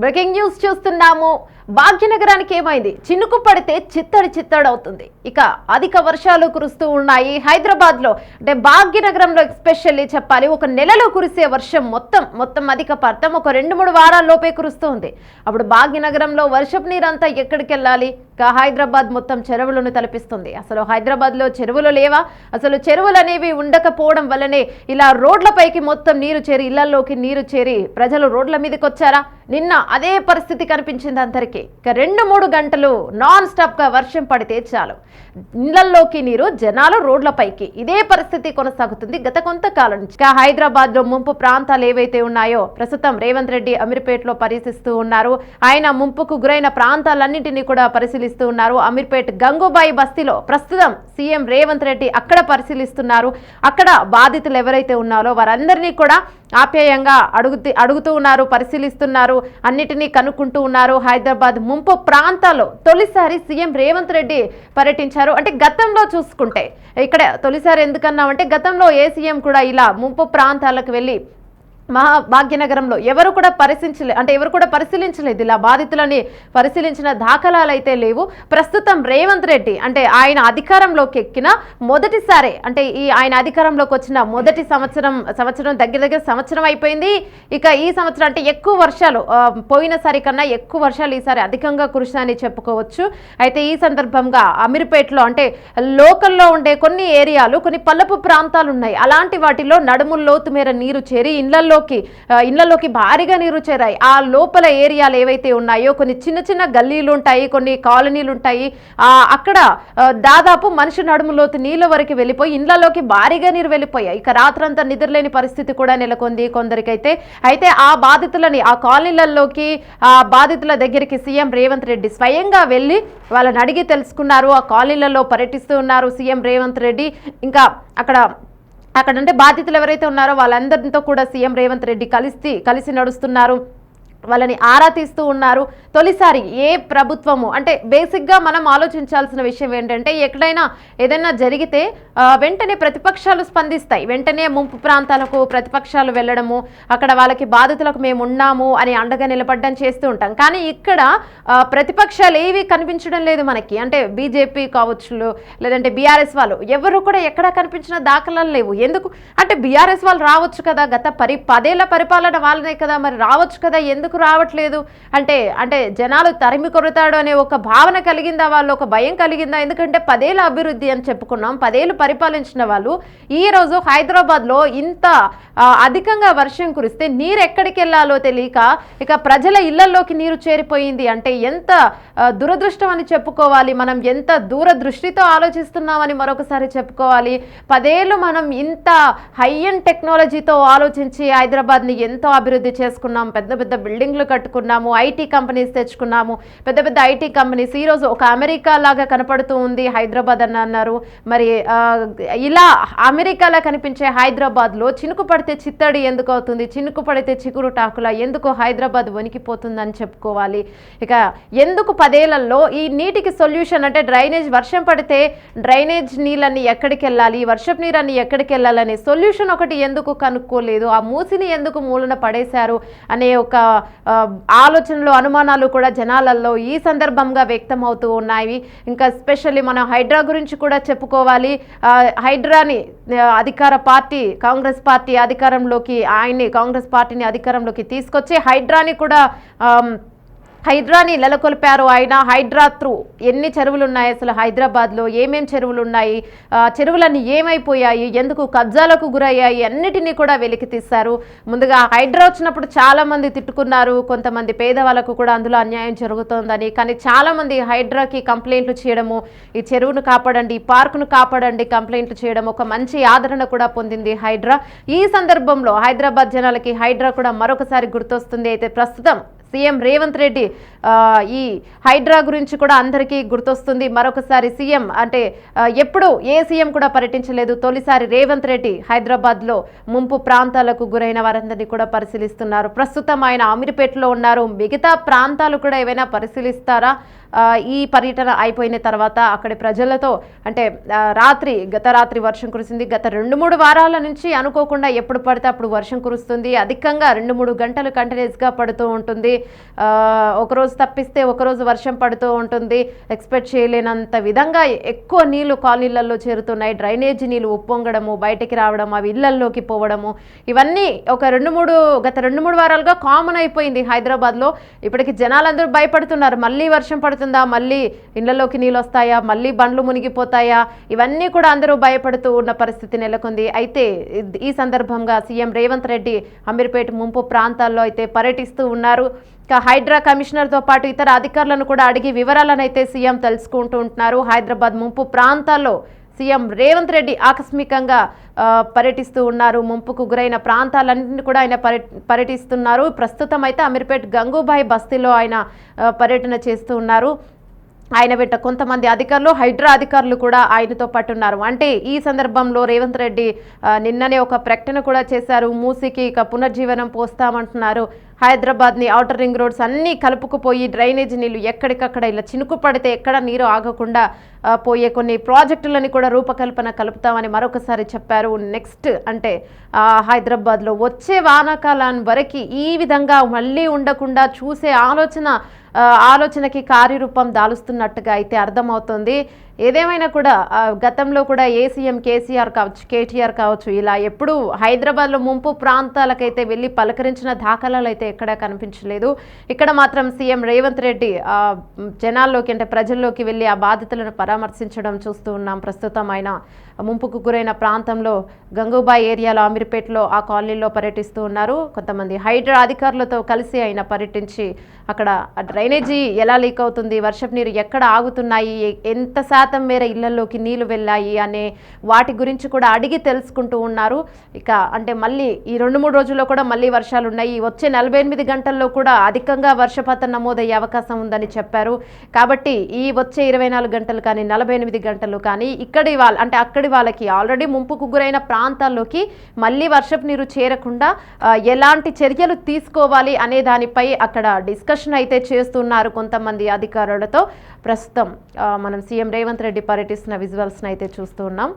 Breaking news చూస్తున్నాము. భాగ్యనగరానికి ఏమైంది? చినుకు పడితే చిత్తడి అవుతుంది. ఇక అధిక వర్షాలు కురుస్తూ ఉన్నాయి హైదరాబాద్ లో. అంటే భాగ్యనగరంలో ఎస్పెషల్లీ చెప్పాలి, ఒక నెలలో కురిసే వర్షం మొత్తం అధిక పడతాం ఒక 2-3 వారాల్లోపే కురుస్తుంది. అప్పుడు భాగ్యనగరంలో వర్షపు నీరంతా ఎక్కడికి వెళ్ళాలి? హైదరాబాద్ మొత్తం చెరువులను తలపిస్తుంది. అసలు హైదరాబాద్ లో చెరువులు లేవా? అసలు చెరువులు అనేవి ఉండకపోవడం వల్లనే ఇలా రోడ్లపైకి మొత్తం నీరు చేరి, ఇళ్లలోకి నీరు చేరి ప్రజలు రోడ్ల మీదకి వచ్చారా? నిన్న అదే పరిస్థితి కనిపించింది అందరికీ. ఇక 2-3 గంటలు నాన్ స్టాప్ గా వర్షం పడితే చాలు, ఇళ్లలోకి నీరు, జనాలు రోడ్లపైకి. ఇదే పరిస్థితి కొనసాగుతుంది గత కొంతకాలం నుంచి. హైదరాబాద్ లో ముంపు ప్రాంతాలు ఏవైతే ఉన్నాయో ప్రస్తుతం రేవంత్ రెడ్డి అమీర్పేటలో పరిశీలిస్తూ ఉన్నారు. ఆయన ముంపుకు గురైన ప్రాంతాలన్నింటినీ కూడా పరిశీలిస్తూ ఉన్నారు. అమీర్పేట్ గంగూబాయి బస్తీలో ప్రస్తుతం సీఎం రేవంత్ రెడ్డి అక్కడ పరిశీలిస్తున్నారు. అక్కడ బాధితులు ఎవరైతే ఉన్నారో వారందరినీ కూడా ఆప్యాయంగా అడుగుతూ ఉన్నారు, పరిశీలిస్తున్నారు, అన్నిటినీ కనుక్కుంటూ ఉన్నారు. హైదరాబాద్ ముంపు ప్రాంతాల్లో తొలిసారి సీఎం రేవంత్ రెడ్డి పర్యటించారు. అంటే గతంలో చూసుకుంటే ఇక్కడ తొలిసారి ఎందుకన్నామంటే గతంలో ఏ సీఎం కూడా ఇలా ముంపు ప్రాంతాలకు వెళ్ళి భాగ్యనగరంలో ఎవరు కూడా పరిశీలించలేదు. ఇలా బాధితులని పరిశీలించిన దాఖలాలు అయితే లేవు. ప్రస్తుతం రేవంత్ రెడ్డి అంటే ఆయన అధికారంలోకి ఎక్కిన మొదటిసారి, అంటే ఆయన అధికారంలోకి వచ్చిన మొదటి సంవత్సరం దగ్గర సంవత్సరం అయిపోయింది. ఇక ఈ సంవత్సరం అంటే ఎక్కువ వర్షాలు, పోయినసారి కన్నా ఎక్కువ వర్షాలు ఈసారి అధికంగా కురిశాయని చెప్పుకోవచ్చు. అయితే ఈ సందర్భంగా అమీర్పేటలో అంటే లోకల్లో ఉండే కొన్ని ఏరియాలు, కొన్ని పల్లపు ప్రాంతాలు ఉన్నాయి. అలాంటి వాటిలో నడుముల లోతు మేర నీరు చేరి ఇళ్లలోకి భారీగా నీరు చేరాయి. ఆ లోపల ఏరియాలు ఏవైతే ఉన్నాయో కొన్ని చిన్న గల్లీలు ఉంటాయి, కొన్ని కాలనీలు ఉంటాయి. అక్కడ దాదాపు మనిషి నడుములోతు నీళ్ళ వరకు వెళ్ళిపోయి ఇళ్లలోకి భారీగా నీరు వెళ్ళిపోయాయి. ఇక రాత్రంతా నిద్రలేని పరిస్థితి కూడా నెలకొంది కొందరికైతే. అయితే ఆ బాధితులని, ఆ కాలనీలలోకి, ఆ బాధితుల దగ్గరికి సీఎం రేవంత్ రెడ్డి స్వయంగా వెళ్ళి వాళ్ళని అడిగి తెలుసుకున్నారు. ఆ కాలనీలలో పర్యటిస్తూ ఉన్నారు సీఎం రేవంత్ రెడ్డి. ఇంకా అక్కడంటే బాధితులు ఎవరైతే ఉన్నారో వాళ్ళందరితో కూడా సీఎం రేవంత్ రెడ్డి కలిసి నడుస్తున్నారు, వాళ్ళని ఆరా తీస్తూ ఉన్నారు. తొలిసారి ఏ ప్రభుత్వము అంటే బేసిక్గా మనం ఆలోచించాల్సిన విషయం ఏంటంటే ఎక్కడైనా ఏదైనా జరిగితే వెంటనే ప్రతిపక్షాలు స్పందిస్తాయి. వెంటనే ముంపు ప్రాంతాలకు ప్రతిపక్షాలు వెళ్ళడము, అక్కడ వాళ్ళకి బాధితులకు మేము ఉన్నాము అని అండగా నిలబడ్డం చేస్తూ ఉంటాం. కానీ ఇక్కడ ప్రతిపక్షాలు ఏవి కనిపించడం లేదు మనకి. అంటే బీజేపీ కావచ్చు, లేదంటే బీఆర్ఎస్ వాళ్ళు ఎవరు కూడా ఎక్కడా కనిపించిన దాఖలాలు లేవు. ఎందుకు అంటే బీఆర్ఎస్ వాళ్ళు రావచ్చు కదా, గత 10 ఏళ్ల పరిపాలన వాళ్ళనే కదా, మరి రావచ్చు కదా, ఎందుకు రావట్లేదు? అంటే జనాలు తరిమి కొడతాడు అనే ఒక భావన కలిగిందా, వాళ్ళు ఒక భయం కలిగిందా? ఎందుకంటే 10 ఏళ్ల అభివృద్ధి అని చెప్పుకున్నాం, 10 ఏళ్లు పరిపాలించిన వాళ్ళు ఈ రోజు హైదరాబాద్ లో ఇంత అధికంగా వర్షం కురిస్తే నీరు ఎక్కడికి వెళ్ళాలో తెలియక ఇక ప్రజల ఇళ్లలోకి నీరు చేరిపోయింది. అంటే ఎంత దురదృష్టం అని చెప్పుకోవాలి, మనం ఎంత దూరదృష్టితో ఆలోచిస్తున్నామని మరొకసారి చెప్పుకోవాలి. 10 ఏళ్ళు మనం ఇంత హై అండ్ టెక్నాలజీతో ఆలోచించి హైదరాబాద్ ని ఎంతో అభివృద్ధి చేసుకున్నాం, పెద్ద బిల్డింగ్లు కట్టుకున్నాము, ఐటీ కంపెనీస్ తెచ్చుకున్నాము, పెద్ద ఐటీ కంపెనీస్. ఈరోజు ఒక అమెరికా లాగా కనపడుతూ ఉంది హైదరాబాద్ అని అన్నారు. మరి ఇలా అమెరికాలా కనిపించే హైదరాబాద్ లో చినుకు పడితే చిత్తడి ఎందుకు అవుతుంది, చినుకు పడితే చిగురు టాకులా ఎందుకు హైదరాబాద్ వణికిపోతుందని చెప్పుకోవాలి. ఇక ఎందుకు 10 ఏళ్లలో ఈ నీటికి సొల్యూషన్ అంటే డ్రైనేజ్, వర్షం పడితే డ్రైనేజ్ నీళ్ళని ఎక్కడికి వెళ్ళాలి, వర్షపు నీరని ఎక్కడికి వెళ్ళాలనే సొల్యూషన్ ఒకటి ఎందుకు కనుక్కోలేదు, ఆ మూసిని ఎందుకు మూలన పడేశారు అనే ఒక ఆలోచనలు, అనుమానాలు కూడా జనాలలో ఈ సందర్భంగా వ్యక్తం అవుతూ ఉన్నాయి. ఇంకా స్పెషల్లీ మనం హైడ్రా గురించి కూడా చెప్పుకోవాలి. హైడ్రాని అధికార పార్టీ కాంగ్రెస్ పార్టీ కాంగ్రెస్ పార్టీని అధికారంలోకి తీసుకొచ్చి హైడ్రాని నెలకొల్పారు ఆయన. హైడ్రా త్రూ ఎన్ని చెరువులు ఉన్నాయి, అసలు హైదరాబాద్లో ఏమేం చెరువులు ఉన్నాయి, చెరువులన్నీ ఏమైపోయాయి, ఎందుకు కబ్జాలకు గురయ్యాయి, అన్నిటినీ కూడా వెలికి తీశారు. ముందుగా హైడ్రా వచ్చినప్పుడు చాలా మంది తిట్టుకున్నారు, కొంతమంది పేదవాళ్ళకు కూడా అందులో అన్యాయం జరుగుతోందని. కానీ చాలా మంది హైడ్రాకి కంప్లైంట్లు చేయడము, ఈ చెరువును కాపాడండి, ఈ పార్కును కాపాడండి కంప్లైంట్లు చేయడం, ఒక మంచి ఆదరణ కూడా పొందింది హైడ్రా. ఈ సందర్భంలో హైదరాబాద్ జనాలకి హైడ్రా కూడా మరొకసారి గుర్తొస్తుంది. అయితే ప్రస్తుతం సీఎం రేవంత్ రెడ్డి ఈ హైడ్రా గురించి కూడా అందరికీ గుర్తొస్తుంది. మరొకసారి సీఎం అంటే ఎప్పుడు ఏ సీఎం కూడా పర్యటించలేదు, తొలిసారి రేవంత్ రెడ్డి హైదరాబాద్లో ముంపు ప్రాంతాలకు గురైన వారందరినీ కూడా పరిశీలిస్తున్నారు. ప్రస్తుతం ఆయన అమీర్పేటలో ఉన్నారు. మిగతా ప్రాంతాలు కూడా ఏవైనా పరిశీలిస్తారా ఈ పర్యటన అయిపోయిన తర్వాత అక్కడి ప్రజలతో అంటే గత రాత్రి వర్షం కురిసింది. గత 2-3 వారాల నుంచి అనుకోకుండా ఎప్పుడు పడితే అప్పుడు వర్షం కురుస్తుంది. అధికంగా 2-3 గంటలు కంటిన్యూస్గా పడుతూ ఉంటుంది. ఒకరోజు తప్పిస్తే ఒకరోజు వర్షం పడుతూ ఉంటుంది. ఎక్స్పెక్ట్ చేయలేనంత విధంగా ఎక్కువ నీళ్లు కాలనీలలో చేరుతున్నాయి. డ్రైనేజీ నీళ్లు ఉప్పొంగడము, బయటికి రావడం, అవి ఇళ్లల్లోకి పోవడము, ఇవన్నీ గత 2-3 వారాలుగా కామన్ అయిపోయింది హైదరాబాద్లో. ఇప్పటికి జనాలందరూ భయపడుతున్నారు. మళ్ళీ వర్షం పడుతుందా, మళ్ళీ ఇళ్లలోకి నీళ్ళు వస్తాయా, మళ్ళీ బండ్లు మునిగిపోతాయా, ఇవన్నీ కూడా అందరూ భయపడుతూ ఉన్న పరిస్థితి నెలకొంది. అయితే ఈ సందర్భంగా సీఎం రేవంత్ రెడ్డి అమీర్పేట ముంపు ప్రాంతాల్లో అయితే పర్యటిస్తూ ఉన్నారు. హైడ్రా కమిషనర్తో పాటు ఇతర అధికారులను కూడా అడిగి వివరాలను అయితే సీఎం తెలుసుకుంటూ ఉంటున్నారు. హైదరాబాద్ ముంపు ప్రాంతాల్లో సీఎం రేవంత్ రెడ్డి ఆకస్మికంగా పర్యటిస్తూ ఉన్నారు. ముంపుకు గురైన ప్రాంతాలన్నింటినీ కూడా ఆయన పర్యటిస్తున్నారు. ప్రస్తుతం అయితే అమీర్పేట్ గంగూబాయి బస్తీలో ఆయన పర్యటన చేస్తూ ఉన్నారు. ఆయన వెంట కొంతమంది అధికారులు, హైడ్రా అధికారులు కూడా ఆయనతో పాటు ఉన్నారు. అంటే ఈ సందర్భంలో రేవంత్ రెడ్డి నిన్ననే ఒక ప్రకటన కూడా చేశారు. మూసీకి ఇక పునర్జీవనం పోస్తామంటున్నారు. హైదరాబాద్ని ఔటర్ రింగ్ రోడ్స్ అన్నీ కలుపుకుపోయి డ్రైనేజీ నీళ్లు ఎక్కడికక్కడ ఇలా చినుకు పడితే ఎక్కడ నీరు ఆగకుండా పోయే కొన్ని ప్రాజెక్టులని కూడా రూపకల్పన కలుపుతామని మరొకసారి చెప్పారు. నెక్స్ట్ అంటే హైదరాబాద్లో వచ్చే వానాకాలం వరకు ఈ విధంగా మళ్ళీ ఉండకుండా చూసే ఆలోచనకి కార్యరూపం దాలుస్తున్నట్టుగా అయితే అర్థమవుతుంది. ఏదేమైనా కూడా గతంలో కూడా సీఎం కేసీఆర్ కావచ్చు, కేటీఆర్ కావచ్చు, ఇలా ఎప్పుడు హైదరాబాద్లో ముంపు ప్రాంతాలకైతే వెళ్ళి పలకరించిన దాఖలాలు అయితే ఎక్కడా కనిపించలేదు. ఇక్కడ మాత్రం సీఎం రేవంత్ రెడ్డి జనాల్లోకి అంటే ప్రజల్లోకి వెళ్ళి ఆ బాధితులను పరామర్శించడం చూస్తూ ఉన్నాం. ప్రస్తుతం ఆయన ముంపుకు గురైన ప్రాంతంలో గంగూబాయి ఏరియాలో అమీర్పేటలో ఆ కాలనీలో పర్యటిస్తూ ఉన్నారు. కొంతమంది హైడ్రా అధికారులతో కలిసి ఆయన పర్యటించి అక్కడ డ్రైనేజీ ఎలా లీక్ అవుతుంది, వర్షపు నీరు ఎక్కడ ఆగుతున్నాయి, ఎంత శాతం మేర ఇళ్లలోకి నీళ్లు వెళ్ళాయి అనే వాటి గురించి కూడా అడిగి తెలుసుకుంటూ ఉన్నారు. ఇక అంటే మళ్ళీ ఈ 2-3 రోజుల్లో కూడా మళ్ళీ వర్షాలు ఉన్నాయి. వచ్చే 48 గంటల్లో కూడా అధికంగా వర్షపాతం నమోదయ్యే అవకాశం ఉందని చెప్పారు. కాబట్టి ఈ వచ్చే 24 గంటలు కానీ 48 గంటలు కానీ అక్కడి వాళ్ళకి ఆల్రెడీ ముంపుకు గురైన ప్రాంతాల్లోకి మళ్ళీ వర్షపు నీరు చేరకుండా ఎలాంటి చర్యలు తీసుకోవాలి అనే దానిపై అక్కడ డిస్కషన్ అయితే చేస్తున్నారు కొంతమంది అధికారులతో. ప్రస్తుతం మనం సీఎం రేవంత్ రెడ్డి పర్యటిస్తున్న విజువల్స్ని అయితే చూస్తూ ఉన్నాం.